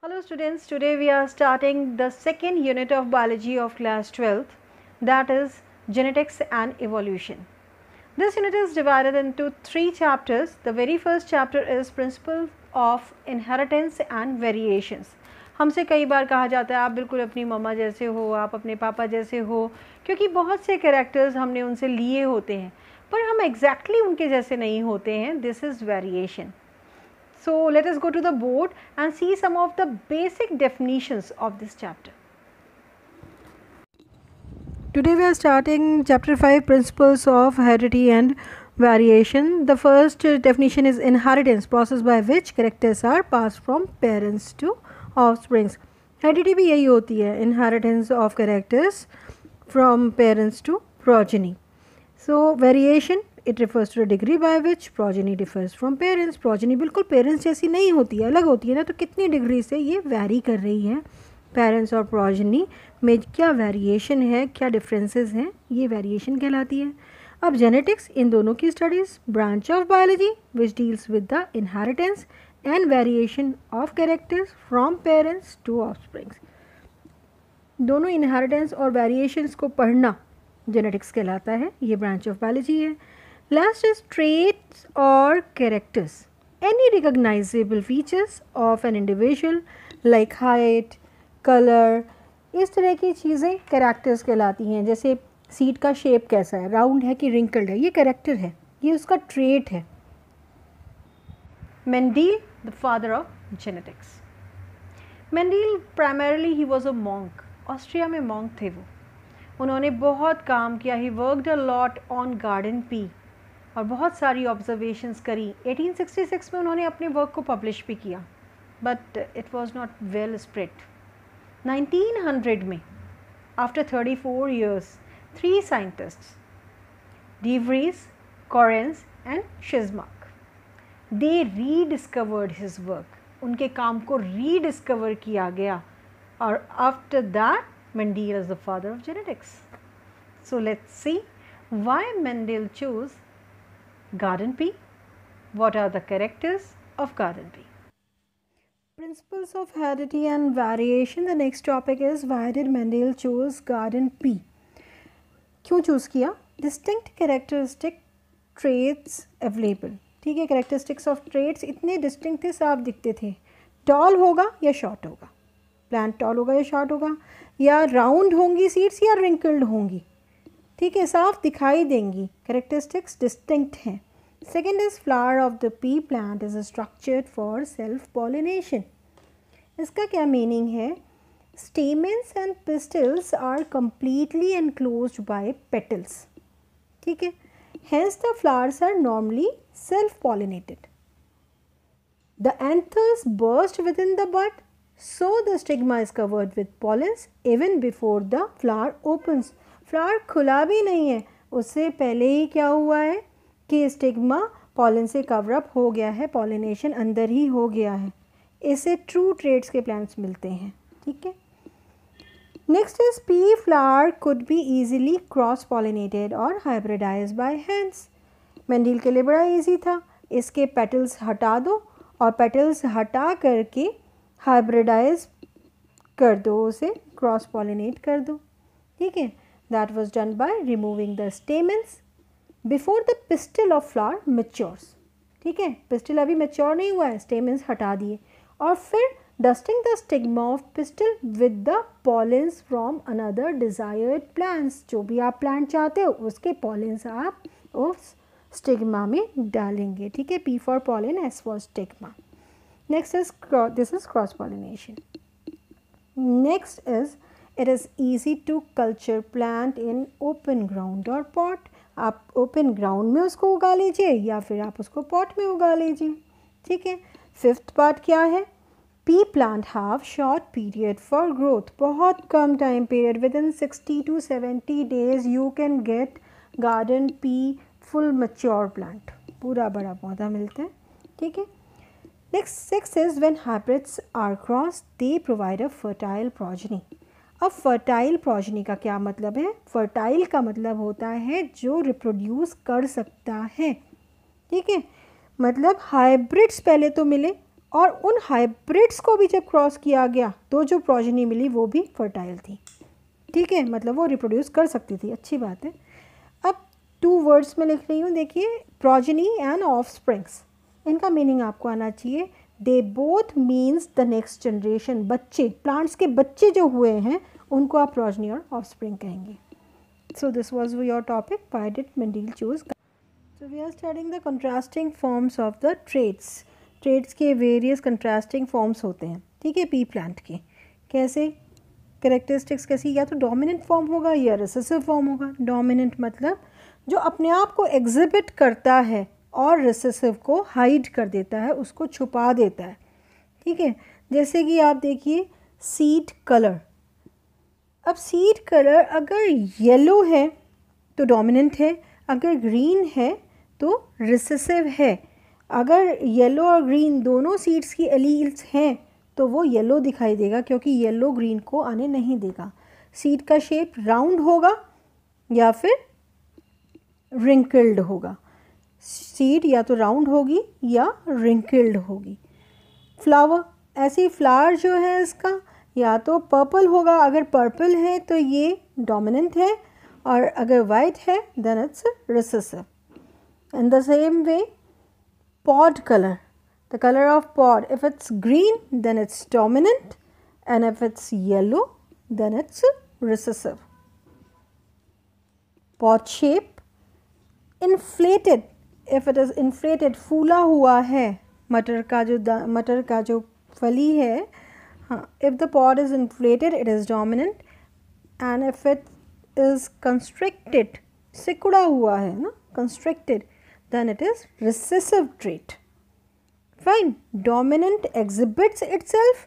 Hello students, today we are starting the second unit of biology of class 12th, that is genetics and evolution. This unit is divided into three chapters. The very first chapter is principle of inheritance and variations. हमसे कई बार कहा जाता है आप बिल्कुल अपनी मम्मा जैसे हो, आप अपने पापा जैसे हो, क्योंकि बहुत से कैरेक्टर्स हमने उनसे लिए होते हैं पर हम एग्जैक्टली उनके जैसे नहीं होते हैं. This is variation. So let us go to the board and see some of the basic definitions of this chapter. Today we are starting chapter 5, principles of heredity and variation. The first definition is inheritance, process by which characters are passed from parents to offsprings. Heredity भी यही होती है, inheritance of characters from parents to progeny. So variation, it refers to the degree by which progeny differs from parents. Progeny बिल्कुल parents जैसी नहीं होती है, अलग होती है ना, तो कितनी डिग्री से ये वैरी कर रही है. पेरेंट्स और progeny में क्या वेरिएशन है, क्या डिफरेंसेस हैं, ये वेरिएशन कहलाती है. अब जेनेटिक्स, इन दोनों की studies, branch of biology which deals with the inheritance and variation of characters from parents to offsprings. दोनों इनहेरिटेंस और वेरिएशंस को पढ़ना जेनेटिक्स कहलाता है, ये ब्रांच ऑफ बायोलॉजी है. लास्ट इज ट्रेट्स और characters, any recognisable features of an individual like height, colour, इस तरह की चीज़ें कैरेक्टर्स कहलाती हैं. जैसे सीड का शेप कैसा है, राउंड है कि रिंकल्ड है, ये कैरेक्टर है, ये उसका ट्रेट है. Mendel, the father of genetics. Mendel primarily he was a monk. Austria में मॉन्क थे वो. उन्होंने बहुत काम किया. He worked a lot on garden pea और बहुत सारी ऑब्जर्वेशंस करी. 1866 में उन्होंने अपने वर्क को पब्लिश भी किया, but it was not well spread. 1900 में, after 34 years, 3 scientists, de Vries, Correns and Tschermak, they rediscovered his work. उनके काम को रीडिस्कवर किया गया और after that Mendel is the father of genetics. So let's see why Mendel chose garden pea. What are the characters of garden pea? Principles of heredity and variation. The next topic is why did Mendel choose garden pea? क्यों choose किया? Distinct characteristic traits available. ठीक है, characteristics of traits इतने distinct थे, साफ दिखते थे. Tall होगा या short होगा, प्लांट टॉल होगा या शॉर्ट होगा, या राउंड होंगी सीड्स या रिंकल्ड होंगी. ठीक है, साफ दिखाई देंगी. कैरेक्टरिस्टिक्स डिस्टिंक्ट हैं. Second is flower of the pea plant is structured for self pollination. इसका क्या मीनिंग है? Stamens and pistils are completely enclosed by petals. ठीक है, hence the flowers are normally self pollinated. The anthers burst within the bud, so the stigma is covered with pollens even before the flower opens. Flower खुला भी नहीं है, उससे पहले ही क्या हुआ है कि स्टिग्मा पॉलन से कवरअप हो गया है, पॉलिनेशन अंदर ही हो गया है. इससे ट्रू ट्रेट्स के प्लांट्स मिलते हैं. ठीक है, next is P flower could be easily cross pollinated और हाइब्रिडाइज बाय हैंड्स. मेंडल के लिए बड़ा ईजी था. इसके पेटल्स हटा दो और पेटल्स हटा करके हाइब्रिडाइज कर दो, उसे क्रॉस पॉलिनेट कर दो. ठीक है, that was done by removing the stamens before the pistol of flower matures. ठीक है, पिस्टल अभी मैच्योर नहीं हुआ है, स्टेमेंस हटा दिए और फिर dusting the stigma of pistol with the pollens from another desired plants. जो भी आप प्लांट चाहते हो उसके पॉलेंस आप उस स्टिग्मा में डालेंगे. ठीक है, P for pollen, S for stigma. Next is this is cross pollination. Next is it is easy to culture plant in open ground or pot. आप open ground में उसको उगा लीजिए या फिर आप उसको pot में उगा लीजिए. ठीक है, फिफ्थ पार्ट क्या है? pea plant have short period for growth. बहुत कम time period, within 60 to 70 days you can get garden pea full mature plant. पूरा बड़ा पौधा मिलता है. ठीक है, next 6 is when hybrids are cross they provide a fertile progeny. अब fertile progeny का क्या मतलब है? फर्टाइल का मतलब होता है जो रिप्रोड्यूस कर सकता है. ठीक है, मतलब हाइब्रिड्स पहले तो मिले और उन हाइब्रिड्स को भी जब क्रॉस किया गया तो जो प्रोजेनी मिली वो भी फर्टाइल थी, ठीक है, मतलब वो रिप्रोड्यूस कर सकती थी, अच्छी बात है। अब 2 वर्ड्स में लिख रही हूँ, देखिए, प्रोजेनी एंड ऑफस्प्रिंग्स, इनका मीनिंग आपको आना चाहिए। They both means the next generation, बच्चे, प्लांट्स के बच्चे जो हुए हैं उनको आप प्रोजेनी और ऑफस्प्रिंग कहेंगे। So this was your topic, why did Mendel choose. So we are studying the contrasting forms of the traits. Traits के वेरियस कंट्रास्टिंग फॉर्म्स होते हैं, ठीक है, पी प्लांट के। कैसे कैरेक्टरिस्टिक्स कैसी, या तो डोमिनेंट फॉर्म होगा या रिसेसिव फॉर्म होगा। डोमिनेंट मतलब जो अपने आप को एग्जिबिट करता है और रिसेसिव को हाइड कर देता है, उसको छुपा देता है, ठीक है। जैसे कि आप देखिए सीड कलर। अब सीड कलर अगर येलो है तो डोमिनेंट है, अगर ग्रीन है तो रिसेसिव है। अगर येलो और ग्रीन दोनों सीड्स की एलील्स हैं तो वो येलो दिखाई देगा, क्योंकि येलो ग्रीन को आने नहीं देगा। सीड का शेप राउंड होगा या फिर रिंकल्ड होगा। सीड या तो राउंड होगी या रिंकल्ड होगी। फ्लावर, ऐसे फ्लावर जो है इसका या तो पर्पल होगा, अगर पर्पल है तो ये डोमिनेंट है, और अगर वाइट है then it's recessive. In the same way pod color, the color of pod, if it's green then it's dominant, and if it's yellow then it's recessive. Pod shape, inflated, if it is inflated, फूला हुआ है, मटर का जो फली है, हाँ, if the pod is inflated it is dominant, and if it is constricted, सिकुड़ा हुआ है ना, constricted, then it is recessive trait. Fine. Dominant exhibits itself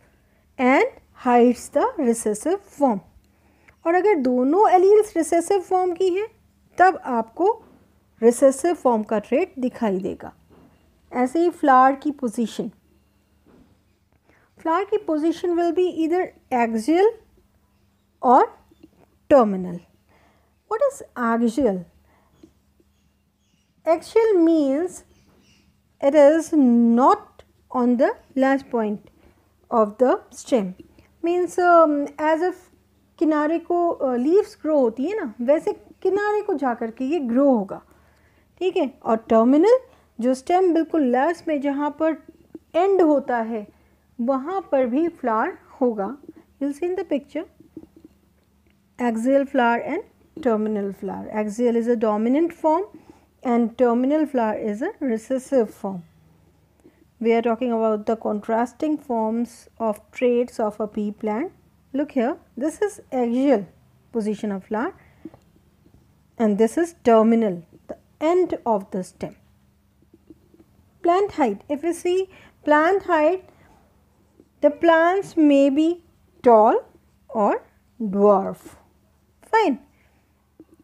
and hides the recessive form. और अगर दोनों एलील्स रिसेसिव फॉर्म की हैं तब आपको रिसेसिव फॉर्म का ट्रेट दिखाई देगा। ऐसे ही फ्लावर की पोजीशन, फ्लावर की position will be either axial और terminal. What is axial? Axial means it is not on the last point of the stem. Means as if किनारे को leaves grow होती है ना, वैसे किनारे को जाकर के ये grow होगा, ठीक है। और terminal, जो stem बिल्कुल लास्ट में जहाँ पर end होता है वहाँ पर भी flower होगा। You'll see in the picture axial flower and terminal flower. Axial is a dominant form and terminal flower is a recessive form. We are talking about the contrasting forms of traits of a pea plant. Look here, this is axial position of flower and this is terminal, the end of the stem. Plant height, if you see plant height, the plants may be tall or dwarf. Fine.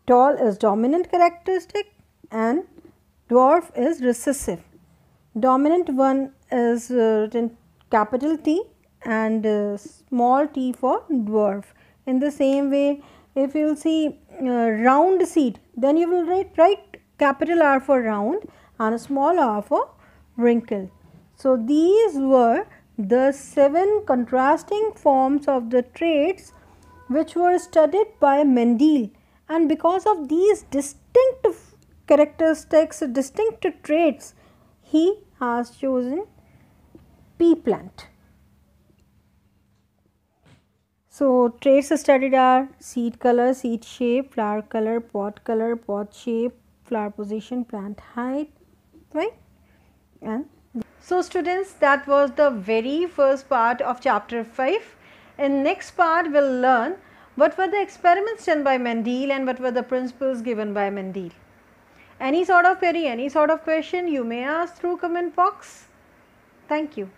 Tall is dominant characteristic and dwarf is recessive. Dominant one is written capital T and small t for dwarf. In the same way, if you will see round seed, then you will write capital R for round and a small r for wrinkle. So these were the 7 contrasting forms of the traits which were studied by Mendel, and because of these distinct characteristics, distinct traits, he has chosen pea plant. So traits studied are seed color, seed shape, flower color, pod shape, flower position, plant height, right? And so students, that was the very first part of chapter 5. In next part we will learn what were the experiments done by Mendel and what were the principles given by Mendel. Any sort of query, any sort of question you may ask through comment box. Thank you.